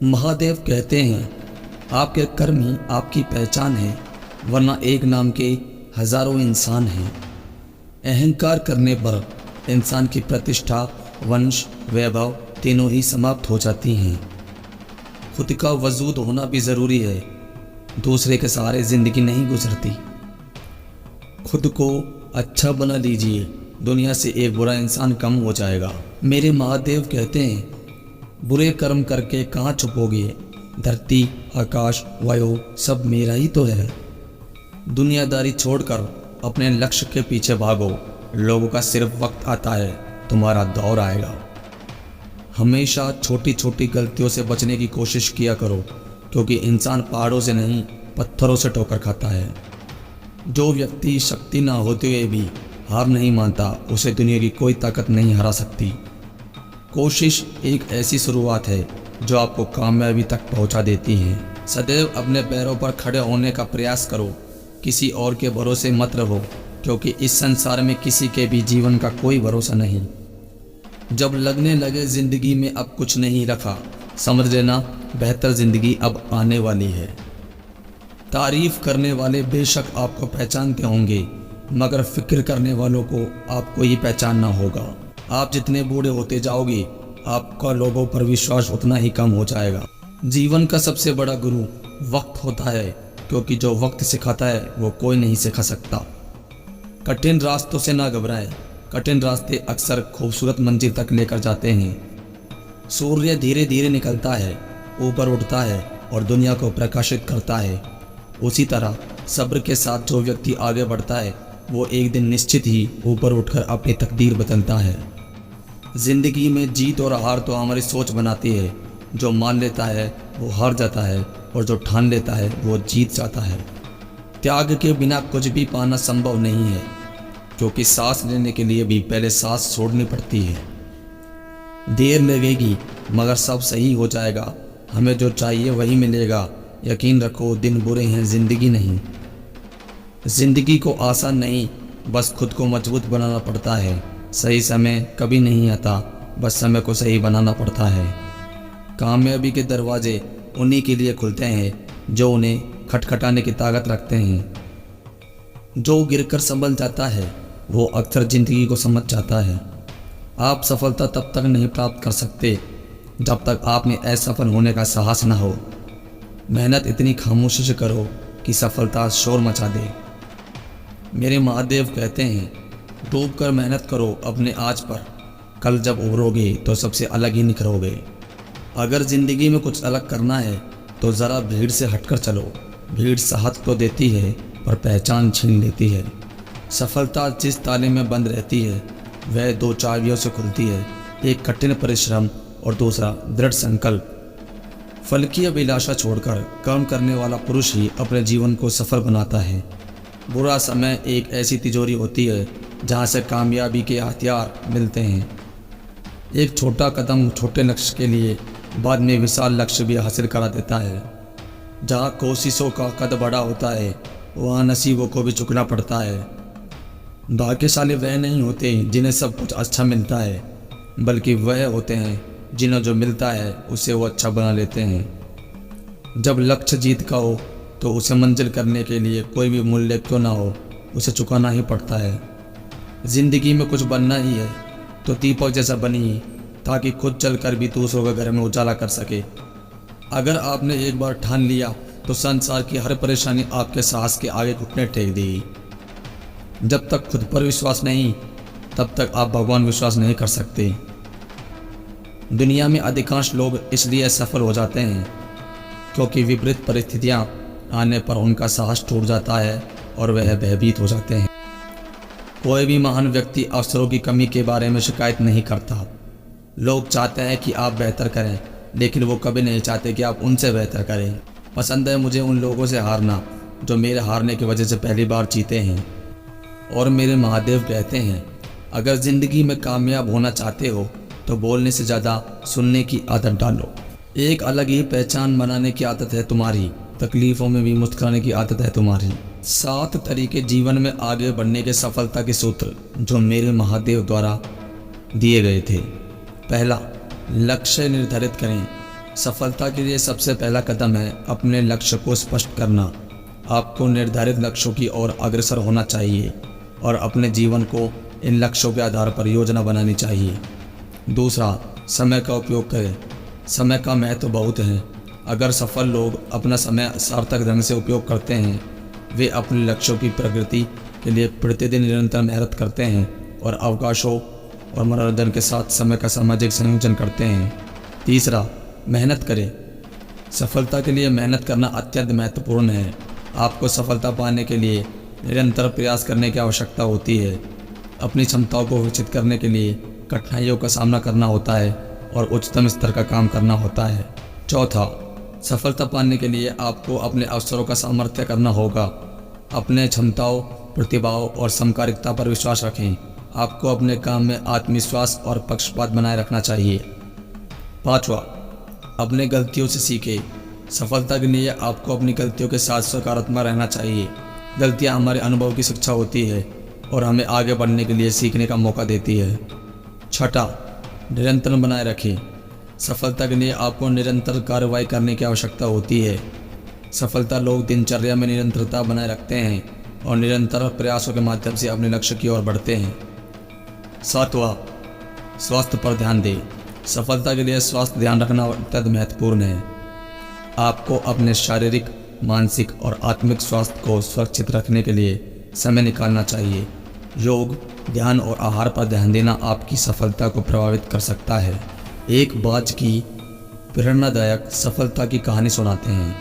महादेव कहते हैं, आपके कर्म ही आपकी पहचान है, वरना एक नाम के हजारों इंसान हैं। अहंकार करने पर इंसान की प्रतिष्ठा, वंश, वैभव तीनों ही समाप्त हो जाती हैं। खुद का वजूद होना भी ज़रूरी है, दूसरे के सहारे ज़िंदगी नहीं गुजरती। खुद को अच्छा बना लीजिए, दुनिया से एक बुरा इंसान कम हो जाएगा। मेरे महादेव कहते हैं, बुरे कर्म करके कहाँ छुपोगे, धरती, आकाश, वायु सब मेरा ही तो है। दुनियादारी छोड़कर अपने लक्ष्य के पीछे भागो, लोगों का सिर्फ वक्त आता है, तुम्हारा दौर आएगा। हमेशा छोटी छोटी गलतियों से बचने की कोशिश किया करो, क्योंकि इंसान पहाड़ों से नहीं पत्थरों से ठोकर खाता है। जो व्यक्ति शक्ति ना होते हुए भी हार नहीं मानता, उसे दुनिया की कोई ताकत नहीं हरा सकती। कोशिश एक ऐसी शुरुआत है जो आपको कामयाबी तक पहुंचा देती है। सदैव अपने पैरों पर खड़े होने का प्रयास करो, किसी और के भरोसे मत रहो, क्योंकि इस संसार में किसी के भी जीवन का कोई भरोसा नहीं। जब लगने लगे ज़िंदगी में अब कुछ नहीं रखा, समझ लेना बेहतर ज़िंदगी अब आने वाली है। तारीफ करने वाले बेशक आपको पहचानते होंगे, मगर फिक्र करने वालों को आपको ही पहचानना होगा। आप जितने बूढ़े होते जाओगे, आपका लोगों पर विश्वास उतना ही कम हो जाएगा। जीवन का सबसे बड़ा गुरु वक्त होता है, क्योंकि जो वक्त सिखाता है वो कोई नहीं सिखा सकता। कठिन रास्तों से ना घबराएं, कठिन रास्ते अक्सर खूबसूरत मंजिल तक लेकर जाते हैं। सूर्य धीरे धीरे निकलता है, ऊपर उठता है और दुनिया को प्रकाशित करता है। उसी तरह सब्र के साथ जो व्यक्ति आगे बढ़ता है, वो एक दिन निश्चित ही ऊपर उठकर अपनी तकदीर बदलता है। जिंदगी में जीत और हार तो हमारी सोच बनाती है। जो मान लेता है वो हार जाता है, और जो ठान लेता है वो जीत जाता है। त्याग के बिना कुछ भी पाना संभव नहीं है, क्योंकि सांस लेने के लिए भी पहले सांस छोड़नी पड़ती है। देर लगेगी मगर सब सही हो जाएगा। हमें जो चाहिए वही मिलेगा। यकीन रखो, दिन बुरे हैं, जिंदगी नहीं। जिंदगी को आसान नहीं, बस खुद को मजबूत बनाना पड़ता है। सही समय कभी नहीं आता, बस समय को सही बनाना पड़ता है। कामयाबी के दरवाजे उन्हीं के लिए खुलते हैं जो उन्हें खटखटाने की ताकत रखते हैं। जो गिरकर संभल जाता है वो अक्सर जिंदगी को समझ जाता है। आप सफलता तब तक नहीं प्राप्त कर सकते जब तक आप में असफल होने का साहस न हो। मेहनत इतनी खामोशी से करो कि सफलता शोर मचा दे। मेरे महादेव कहते हैं, डूब कर मेहनत करो अपने आज पर, कल जब उभरोगे तो सबसे अलग ही निखरोगे। अगर ज़िंदगी में कुछ अलग करना है तो ज़रा भीड़ से हटकर चलो। भीड़ साहस तो देती है पर पहचान छीन लेती है। सफलता जिस ताले में बंद रहती है वह दो चाबियों से खुलती है, एक कठिन परिश्रम और दूसरा दृढ़ संकल्प। फल की अभिलाषा छोड़कर काम करने वाला पुरुष ही अपने जीवन को सफल बनाता है। बुरा समय एक ऐसी तिजोरी होती है जहाँ से कामयाबी के हथियार मिलते हैं। एक छोटा कदम छोटे लक्ष्य के लिए बाद में विशाल लक्ष्य भी हासिल करा देता है। जहाँ कोशिशों का कद बड़ा होता है, वहाँ नसीबों को भी झुकना पड़ता है। भाग्यशाली वह नहीं होते जिन्हें सब कुछ अच्छा मिलता है, बल्कि वह होते हैं जिन्हें जो मिलता है उसे वो अच्छा बना लेते हैं। जब लक्ष्य जीत का हो तो उसे मंजिल करने के लिए कोई भी मूल्य क्यों ना हो, उसे चुकाना ही पड़ता है। ज़िंदगी में कुछ बनना ही है तो दीपक जैसा बनिए, ताकि खुद चलकर भी दूसरों के घर में उजाला कर सके। अगर आपने एक बार ठान लिया तो संसार की हर परेशानी आपके साहस के आगे घुटने टेक देगी। जब तक खुद पर विश्वास नहीं, तब तक आप भगवान विश्वास नहीं कर सकते। दुनिया में अधिकांश लोग इसलिए असफल हो जाते हैं क्योंकि विपरीत परिस्थितियां आने पर उनका साहस टूट जाता है और वह भयभीत हो जाते हैं। कोई भी महान व्यक्ति अवसरों की कमी के बारे में शिकायत नहीं करता। लोग चाहते हैं कि आप बेहतर करें, लेकिन वो कभी नहीं चाहते कि आप उनसे बेहतर करें। पसंद है मुझे उन लोगों से हारना जो मेरे हारने की वजह से पहली बार जीते हैं। और मेरे महादेव कहते हैं, अगर ज़िंदगी में कामयाब होना चाहते हो तो बोलने से ज़्यादा सुनने की आदत डालो। एक अलग ही पहचान बनाने की आदत है तुम्हारी, तकलीफ़ों में भी मुस्कुराने की आदत है तुम्हारी। 7 तरीके जीवन में आगे बढ़ने के सफलता के सूत्र जो मेरे महादेव द्वारा दिए गए थे। पहला, लक्ष्य निर्धारित करें। सफलता के लिए सबसे पहला कदम है अपने लक्ष्य को स्पष्ट करना। आपको निर्धारित लक्ष्यों की ओर अग्रसर होना चाहिए और अपने जीवन को इन लक्ष्यों के आधार पर योजना बनानी चाहिए। दूसरा, समय का उपयोग करें। समय का महत्व बहुत है। अगर सफल लोग अपना समय सार्थक ढंग से उपयोग करते हैं, वे अपने लक्ष्यों की प्रगति के लिए प्रतिदिन निरंतर मेहनत करते हैं और अवकाशों और मनोरंजन के साथ समय का सामाजिक संयोजन करते हैं। तीसरा, मेहनत करें। सफलता के लिए मेहनत करना अत्यंत महत्वपूर्ण है। आपको सफलता पाने के लिए निरंतर प्रयास करने की आवश्यकता होती है। अपनी क्षमताओं को विकसित करने के लिए कठिनाइयों का सामना करना होता है और उच्चतम स्तर का काम करना होता है। चौथा, सफलता पाने के लिए आपको अपने अवसरों का सामर्थ्य करना होगा। अपने क्षमताओं, प्रतिभाओं और समकालिकता पर विश्वास रखें। आपको अपने काम में आत्मविश्वास और पक्षपात बनाए रखना चाहिए। पांचवा, अपने गलतियों से सीखें। सफलता के लिए आपको अपनी गलतियों के साथ सकारात्मक रहना चाहिए। गलतियां हमारे अनुभव की शिक्षा होती है और हमें आगे बढ़ने के लिए सीखने का मौका देती है। छठा, निरंतर बनाए रखें। सफलता के लिए आपको निरंतर कार्रवाई करने की आवश्यकता होती है। सफलता लोग दिनचर्या में निरंतरता बनाए रखते हैं और निरंतर प्रयासों के माध्यम से अपने लक्ष्य की ओर बढ़ते हैं। सातवां, स्वास्थ्य पर ध्यान दें। सफलता के लिए स्वास्थ्य ध्यान रखना अत्यंत महत्वपूर्ण है। आपको अपने शारीरिक, मानसिक और आत्मिक स्वास्थ्य को सुरक्षित रखने के लिए समय निकालना चाहिए। योग, ध्यान और आहार पर ध्यान देना आपकी सफलता को प्रभावित कर सकता है। एक बाज की प्रेरणादायक सफलता की कहानी सुनाते हैं।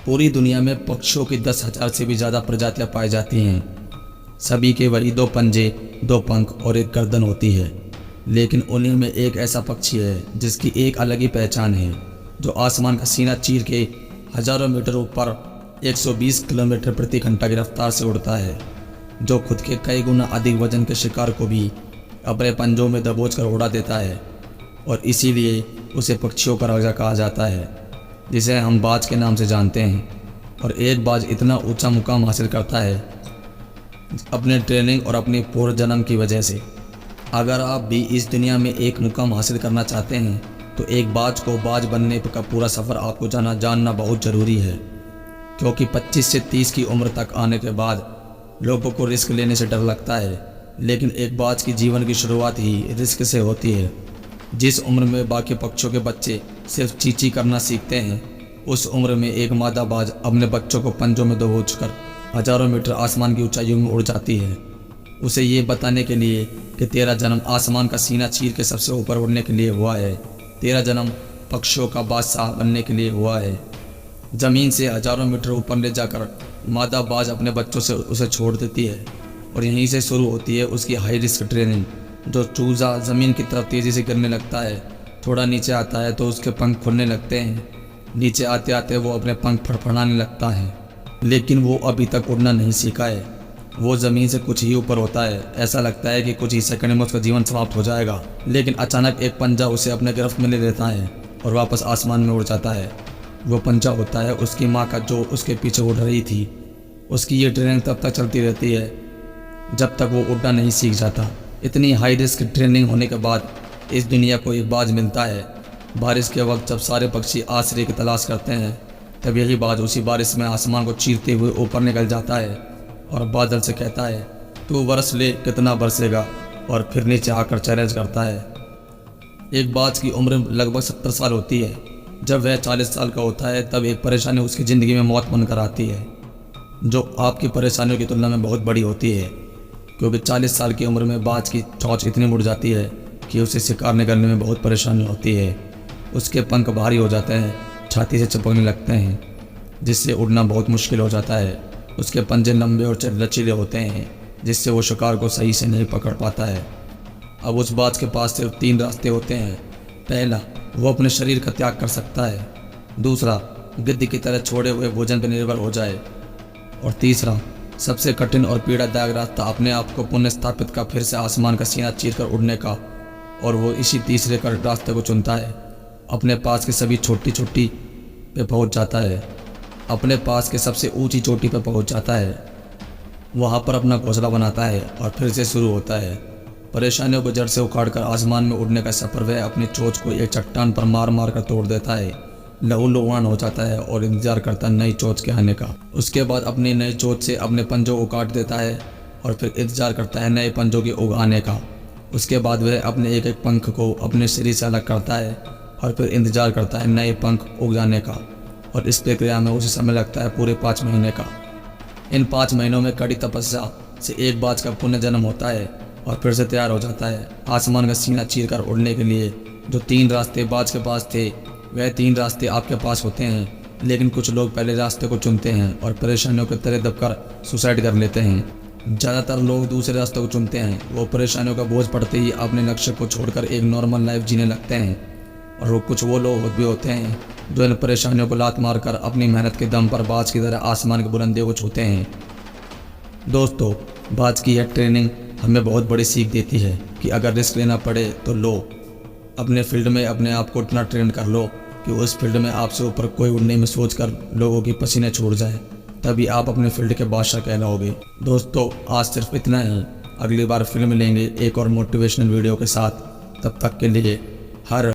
पूरी दुनिया में पक्षियों की 10,000 से भी ज़्यादा प्रजातियां पाई जाती हैं। सभी के वही 2 पंजे, 2 पंख और एक गर्दन होती है, लेकिन उन्हीं में एक ऐसा पक्षी है जिसकी एक अलग ही पहचान है, जो आसमान का सीना चीर के हजारों मीटर ऊपर 120 किलोमीटर प्रति घंटा की रफ्तार से उड़ता है, जो खुद के कई गुना अधिक वजन के शिकार को भी अपने पंजों में दबोच कर उड़ा देता है और इसीलिए उसे पक्षियों का राजा कहा जाता है, जिसे हम बाज के नाम से जानते हैं। और एक बाज इतना ऊंचा मुकाम हासिल करता है अपने ट्रेनिंग और अपनी पूर्व जन्म की वजह से। अगर आप भी इस दुनिया में एक मुकाम हासिल करना चाहते हैं तो एक बाज को बाज बनने का पूरा सफ़र आपको जानना बहुत ज़रूरी है, क्योंकि 25 से 30 की उम्र तक आने के बाद लोगों को रिस्क लेने से डर लगता है, लेकिन एक बाज की जीवन की शुरुआत ही रिस्क से होती है। जिस उम्र में बाकी पक्षियों के बच्चे सिर्फ चींची करना सीखते हैं, उस उम्र में एक मादा बाज अपने बच्चों को पंजों में दबोचकर हजारों मीटर आसमान की ऊंचाइयों में उड़ जाती है, उसे ये बताने के लिए कि तेरा जन्म आसमान का सीना चीर के सबसे ऊपर उड़ने के लिए हुआ है। तेरा जन्म पक्षियों का बादशाह बनने के लिए हुआ है। ज़मीन से हजारों मीटर ऊपर ले जाकर मादा बाज अपने बच्चों से उसे छोड़ देती है और यहीं से शुरू होती है उसकी हाई रिस्क ट्रेनिंग। जो चूज़ा ज़मीन की तरफ तेज़ी से गिरने लगता है, थोड़ा नीचे आता है तो उसके पंख खुलने लगते हैं। नीचे आते आते वो अपने पंख फड़फड़ाने लगता है, लेकिन वो अभी तक उड़ना नहीं सीखा है। वो ज़मीन से कुछ ही ऊपर होता है। ऐसा लगता है कि कुछ ही सेकंड में उसका जीवन समाप्त हो जाएगा, लेकिन अचानक एक पंजा उसे अपने गिरफ्त में ले लेता है और वापस आसमान में उड़ जाता है। वो पंजा होता है उसकी माँ का, जो उसके पीछे उड़ रही थी। उसकी ये ट्रेनिंग तब तक चलती रहती है जब तक वो उड़ना नहीं सीख जाता। इतनी हाई रिस्क ट्रेनिंग होने के बाद इस दुनिया को एक बाज मिलता है। बारिश के वक्त जब सारे पक्षी आश्रय की तलाश करते हैं, तब यही बाज उसी बारिश में आसमान को चीरते हुए ऊपर निकल जाता है और बादल से कहता है, तू बरस ले कितना बरसेगा, और फिर नीचे आकर चैलेंज करता है। एक बाज की उम्र लगभग 70 साल होती है। जब वह 40 साल का होता है तब एक परेशानी उसकी ज़िंदगी में मौत बनकर आती है, जो आपकी परेशानियों की तुलना में बहुत बड़ी होती है, क्योंकि 40 साल की उम्र में बाज की चोंच इतनी मुड़ जाती है कि उसे शिकार निकलने में बहुत परेशानी होती है। उसके पंख भारी हो जाते हैं, छाती से चिपकने लगते हैं, जिससे उड़ना बहुत मुश्किल हो जाता है। उसके पंजे लंबे और लचीले होते हैं, जिससे वो शिकार को सही से नहीं पकड़ पाता है। अब उस बाज के पास सिर्फ 3 रास्ते होते हैं। पहला, वो अपने शरीर का त्याग कर सकता है। दूसरा, गिद्ध की तरह छोड़े हुए भोजन पर निर्भर हो जाए। और तीसरा, सबसे कठिन और पीड़ादायक रास्ता, अपने आप को पुनः स्थापित का, फिर से आसमान का सीना चीरकर उड़ने का। और वो इसी तीसरे का रास्ते को चुनता है। अपने पास के सभी छोटी चोटी पे पहुंच जाता है। अपने पास के सबसे ऊंची चोटी पर पहुंच जाता है। वहाँ पर अपना घोंसला बनाता है और फिर से शुरू होता है। परेशानियों को जड़ से उखाड़कर आसमान में उड़ने का सफर वह अपनी चोंच को एक चट्टान पर मार मार कर तोड़ देता है, लहूलुहान हो जाता है और इंतजार करता है नई चोंच के आने का। उसके बाद अपनी नई चोंच से अपने पंजों को काट देता है और फिर इंतजार करता है नए पंजों के उग आने का। उसके बाद वह अपने एक एक पंख को अपने शरीर से अलग करता है और फिर इंतजार करता है नए पंख उग जाने का। और इस प्रक्रिया में उसे समय लगता है पूरे 5 महीने का। इन 5 महीनों में कड़ी तपस्या से एक बाज का पुण्य जन्म होता है और फिर से तैयार हो जाता है आसमान का सीना चीर कर उड़ने के लिए। जो 3 रास्ते बाज के पास थे वह 3 रास्ते आपके पास होते हैं, लेकिन कुछ लोग पहले रास्ते को चुनते हैं और परेशानियों के तले दबकर सुसाइड कर लेते हैं। ज़्यादातर लोग दूसरे रास्ते को चुनते हैं। वो परेशानियों का बोझ पड़ते ही अपने लक्ष्य को छोड़कर एक नॉर्मल लाइफ जीने लगते हैं। और वो कुछ वो लोग भी होते हैं जो इन परेशानियों को लात मारकर अपनी मेहनत के दम पर बाज की तरह आसमान की बुलंदियों को छूते हैं। दोस्तों, बाज की यह ट्रेनिंग हमें बहुत बड़ी सीख देती है कि अगर रिस्क लेना पड़े तो लो। अपने फील्ड में अपने आप को इतना ट्रेन कर लो कि उस फील्ड में आपसे ऊपर कोई उड़ने में सोचकर लोगों की पसीने छूट जाए, तभी आप अपने फील्ड के बादशाह कहलाओगे। दोस्तों, आज सिर्फ इतना ही। अगली बार फिर मिलेंगे एक और मोटिवेशनल वीडियो के साथ। तब तक के लिए हर